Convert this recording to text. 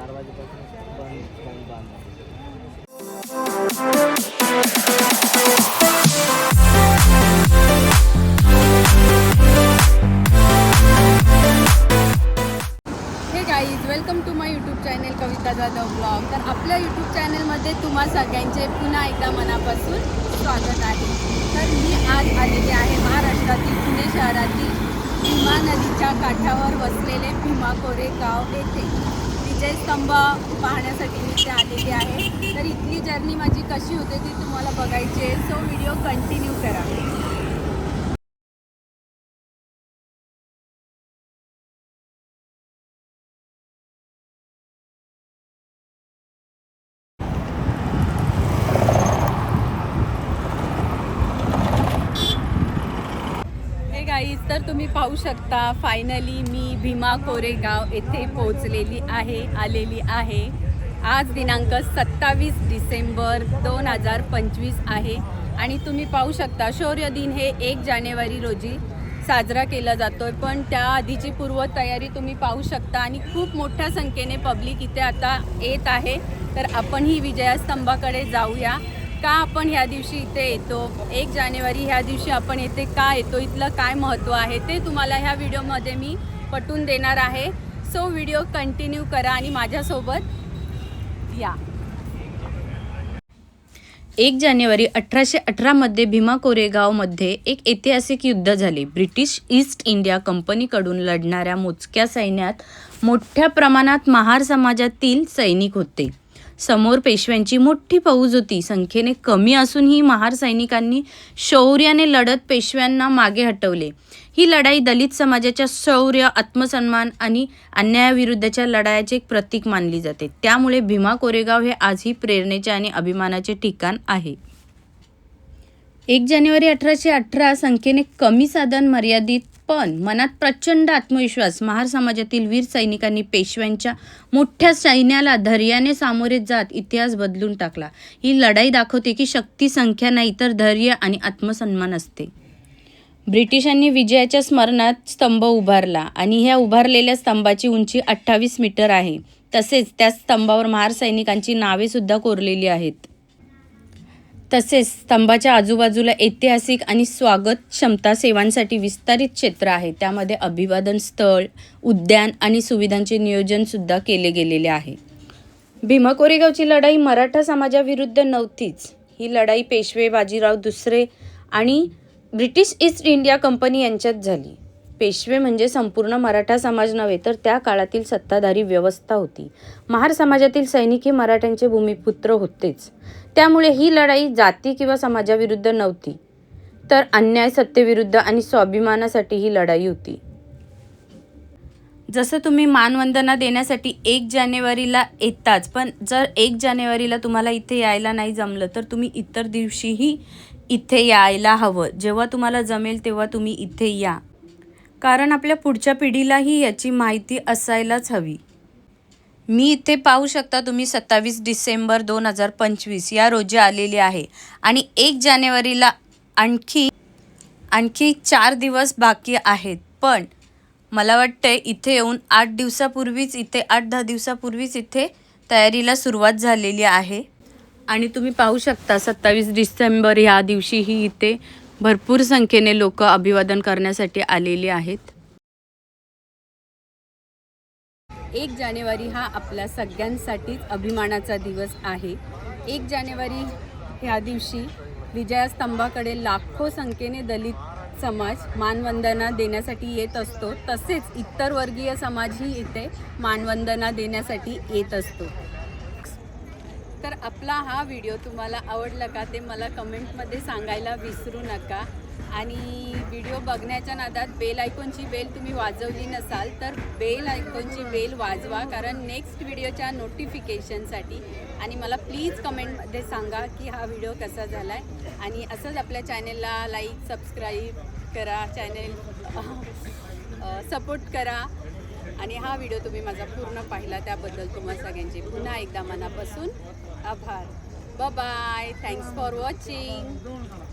4 वाजेपासून बंद. Hey guys, welcome to my YouTube channel Kavita Jadhav blog. तर आपल्या यूट्यूब चॅनलमध्ये तुम्हा सगळ्यांचे पुन्हा एकदा मनापासून स्वागत आहे. तर मी आज आलेले आहे महाराष्ट्रातील पुणे शहरातील भीमा नदीच्या काठावर वसलेले भीमा कोरेगाव येथे विजयस्तंभ पाहण्यासाठी मी इथे आलेली आहे. तर इथली जर्नी माझी कशी होते ती तुम्हाला बघायची आहे. सो व्हिडिओ कंटिन्यू करा. गाईज, तर तुम्ही पाहू शकता फायनली मी भीमा कोरेगाव येथे पोहोचलेली आलेली आहे. आज दिनांक 27 डिसेंबर 2025 आहे आणि तुम्ही पाहू शकता शौर्य दिन हे 1 जानेवारी रोजी साजरा केला जातोय. पण त्याआधीची पूर्वतयारी तुम्ही पाहू शकता आणि खूप मोठ्या संख्येने पब्लिक इथे आता येत आहे. तर आपण ही विजयस्तंभाकडे जाऊया. का आपण ह्या दिवशी इथे येतो, 1 जानेवारी ह्या दिवशी आपण इथे का येतो, इथलं काय महत्त्व आहे ते तुम्हाला ह्या व्हिडिओमध्ये मी पटवून देणार आहे. सो व्हिडिओ कंटिन्यू करा आणि माझ्यासोबत या. 1 जानेवारी 1818 मध्ये भीमा कोरेगावमध्ये एक ऐतिहासिक युद्ध झाले. ब्रिटिश ईस्ट इंडिया कंपनीकडून लढणाऱ्या मोजक्या सैन्यात मोठ्या प्रमाणात महार समाजातील सैनिक होते. समोर पेशव्यांची मोठी फौज होती. संख्येने कमी असूनही महार सैनिकांनी शौर्याने लढत पेशव्यांना मागे हटवले. ही लढाई दलित समाजाच्या शौर्य, आत्मसन्मान आणि अन्यायाविरुद्धच्या लढाईचे एक प्रतीक मानली जाते. त्यामुळे भीमा कोरेगाव हे आजही प्रेरणेचे आणि अभिमानाचे ठिकाण आहे. 1 जानेवारी 1818 संख्येने कमी, साधन मर्यादित, पण मनात प्रचंड आत्मविश्वास. महार समाजातील वीर सैनिकांनी पेशव्यांच्या मोठ्या सैन्याला धैर्याने सामोरे जात इतिहास बदलून टाकला. ही लढाई दाखवते की शक्ती संख्या नाही तर धैर्य आणि आत्मसन्मान असते. ब्रिटिशांनी विजयाच्या स्मरणात स्तंभ उभारला आणि ह्या उभारलेल्या स्तंभाची उंची 28 मीटर आहे. तसेच त्या स्तंभावर महार सैनिकांची नावे सुद्धा कोरलेली आहेत. तसेच स्तंभाच्या आजूबाजूला ऐतिहासिक आणि स्वागत क्षमता सेवांसाठी विस्तारित क्षेत्र आहे. त्यामध्ये अभिवादन स्थळ, उद्यान आणि सुविधांचे नियोजन सुद्धा केले गेलेले आहे. भीमा कोरेगावची लढाई मराठा समाजाविरुद्ध नव्हतीच. ही लढाई पेशवे बाजीराव दुसरे आणि ब्रिटिश ईस्ट इंडिया कंपनी यांच्यात झाली. पेशवे म्हणजे संपूर्ण मराठा समाज नव्हे तर त्या काळातील सत्ताधारी व्यवस्था होती. महार समाजातील सैनिक हे मराठ्यांचे भूमिपुत्र होतेच. त्यामुळे ही लढाई जाती किंवा समाजाविरुद्ध नव्हती तर अन्याय, सत्तेविरुद्ध आणि स्वाभिमानासाठी ही लढाई होती. जसं तुम्ही मानवंदना देण्यासाठी 1 जानेवारीला येताच, पण जर 1 जानेवारीला तुम्हाला इथे यायला नाही जमलं तर तुम्ही इतर दिवशीही इथे यायला हवं. जेव्हा तुम्हाला जमेल तेव्हा तुम्ही इथे या, कारण आपल्या पुढच्या पिढीलाही याची माहिती असायलाच हवी. मी इथे पाहू शकता तुम्ही 27 डिसेंबर 2025 या रोजी आलेली आहे आणि 1 जानेवारीला आणखी 4 दिवस बाकी आहेत. पण मला वाटतं इथे येऊन 8 10 दिवसापूर्वीच इथे तयारीला सुरुवात झालेली आहे. आणि तुम्ही पाहू शकता 27 डिसेंबर ह्या दिवशीही इथे भरपूर संख्येने लोक अभिवादन करण्यासाठी आलेली आहेत. 1 जानेवारी हा आपल्या सगळ्यांसाठीच अभिमानाचा दिवस आहे. 1 जानेवारी ह्या दिवशी विजयस्तंभाकडे लाखो संख्येने दलित समाज मानवंदना देण्यासाठी येत असतो. तसेच इतर वर्गीय समाजही इथे मानवंदना देण्यासाठी येत असतो. तर आपला हा व्हिडिओ तुम्हाला आवडला का ते मला कमेंटमध्ये सांगायला विसरू नका. आणि व्हिडिओ बघण्याच्या नादात बेल आयकॉनची बेल तुम्ही वाजवली नसाल तर बेल आयकॉनची बेल वाजवा, कारण नेक्स्ट व्हिडिओच्या नोटिफिकेशनसाठी. आणि मला प्लीज कमेंटमध्ये सांगा की हा व्हिडिओ कसा झाला आहे. आणि असंच आपल्या चॅनेलला लाईक, सबस्क्राईब करा, चॅनेल सपोर्ट करा. आणि हा व्हिडिओ तुम्ही माझा पूर्ण पाहिला त्याबद्दल तुम्हा सगळ्यांचे पुन्हा एकदा मनापासून आभार. Bye bye. Thanks for watching.